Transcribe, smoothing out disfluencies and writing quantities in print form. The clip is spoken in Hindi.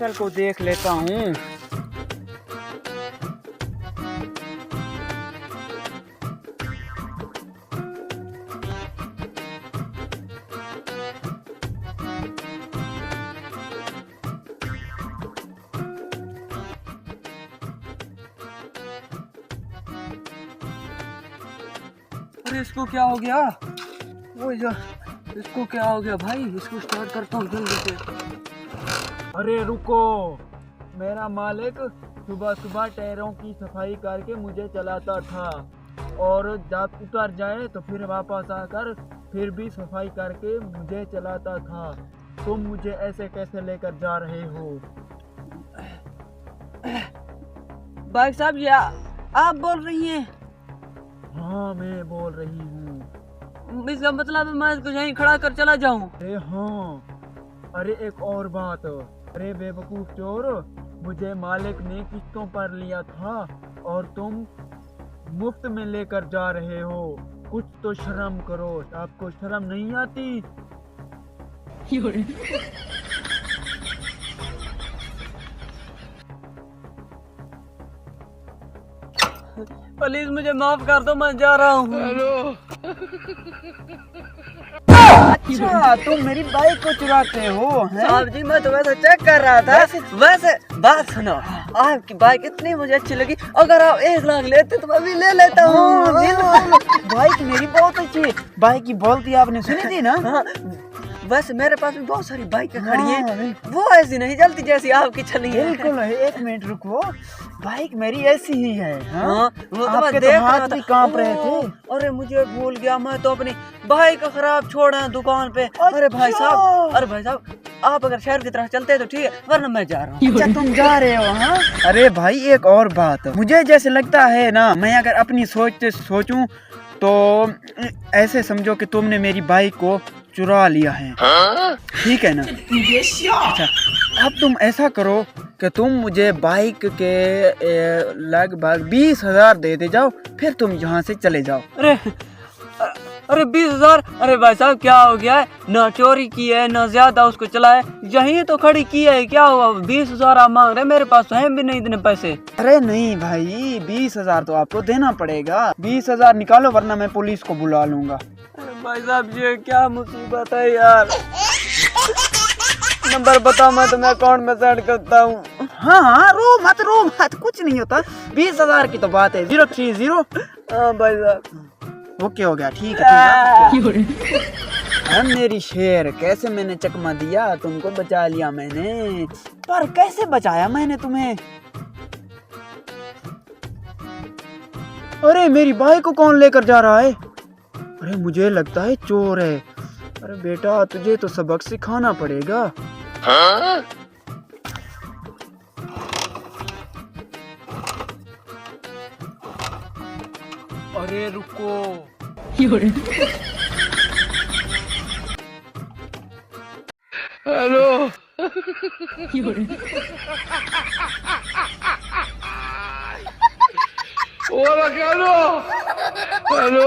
मास्टर को देख लेता हूँ। अरे इसको क्या हो गया? वो इसको क्या हो गया भाई? इसको स्टार्ट करता हूँ जल्दी से। अरे रुको, मेरा मालिक सुबह सुबह टायरों की सफाई करके मुझे चलाता था और जब उतर जाए तो फिर वापस आकर फिर भी सफाई करके मुझे चलाता था। तुम मुझे ऐसे कैसे लेकर जा रहे हो? भाई साहब ये आप बोल रही हैं? हाँ, मैं बोल रही हूँ। इसका मतलब है मैं इसको यहीं खड़ा कर चला जाऊं? अरे हाँ, अरे एक और बात। अरे बेवकूफ चोर, मुझे मालिक ने किस्तों पर लिया था और तुम मुफ्त में लेकर जा रहे हो। कुछ तो शर्म करो, आपको शर्म नहीं आती? प्लीज मुझे माफ कर दो, मैं जा रहा हूँ। अच्छा, तुम मेरी बाइक को चुराते हो हैं? साहब जी मैं तो वैसे चेक कर रहा था। वैसे बात सुनो, आपकी बाइक इतनी मुझे अच्छी लगी, अगर आप 1 लाख लेते तो मैं भी ले लेता हूँ। बाइक मेरी बहुत अच्छी है। बाइक की बोलती आपने सुनी थी ना? हाँ, वैसे मेरे पास भी बहुत सारी बाइकें खड़ी हाँ, हैं, वो ऐसी नहीं चलती जैसी आपकी चली है। बिल्कुल है। 1 मिनट रुको, बाइक मेरी ऐसी ही है। हाँ, वो तो मैं आपके देख तो हाथ रहा था। भी कांप रहे थे। अरे मुझे भूल गया, मैं तो अपनी बाइक खराब छोड़ा दुकान पे। अरे भाई साहब, आप अगर शहर की तरफ चलते तो ठीक है, वरना मैं जा रहा हूँ। अच्छा, तुम जा रहे हो? हाँ। अरे भाई, एक और बात, मुझे जैसे लगता है ना, मैं अगर अपनी सोच से सोचूं तो ऐसे समझो कि तुमने मेरी बाइक को चुरा लिया है। ठीक है ना? अच्छा, अब तुम ऐसा करो कि तुम मुझे बाइक के लगभग 20,000 दे जाओ, फिर तुम यहाँ से चले जाओ। अरे 20,000? अरे भाई साहब क्या हो गया है? ना चोरी की है ना ज्यादा उसको चलाए, यहीं तो खड़ी की है, क्या हुआ? 20,000 आप मांग रहे, मेरे पास तो है भी नहीं इतने पैसे। अरे नहीं भाई, 20,000 तो आपको देना पड़ेगा। 20,000 निकालो वरना मैं पुलिस को बुला लूंगा। अरे भाई साहब ये क्या मुसीबत है यार। नंबर बताओ, मैं तुम्हें अकाउंट में सेंड करता हूँ। हाँ, रो मत, कुछ नहीं होता। 20,000 की तो बात है। 030। हाँ भाई साहब, ओके हो गया, ठीक है। हम मेरी शेर, कैसे मैंने चकमा दिया, तुमको बचा लिया मैंने। पर कैसे बचाया मैंने तुम्हें? अरे मेरी बाइक को कौन लेकर जा रहा है? अरे मुझे लगता है चोर है। अरे बेटा, तुझे तो सबक सिखाना पड़ेगा। अरे रुको। हेलो। Hola, Carlos. Hello.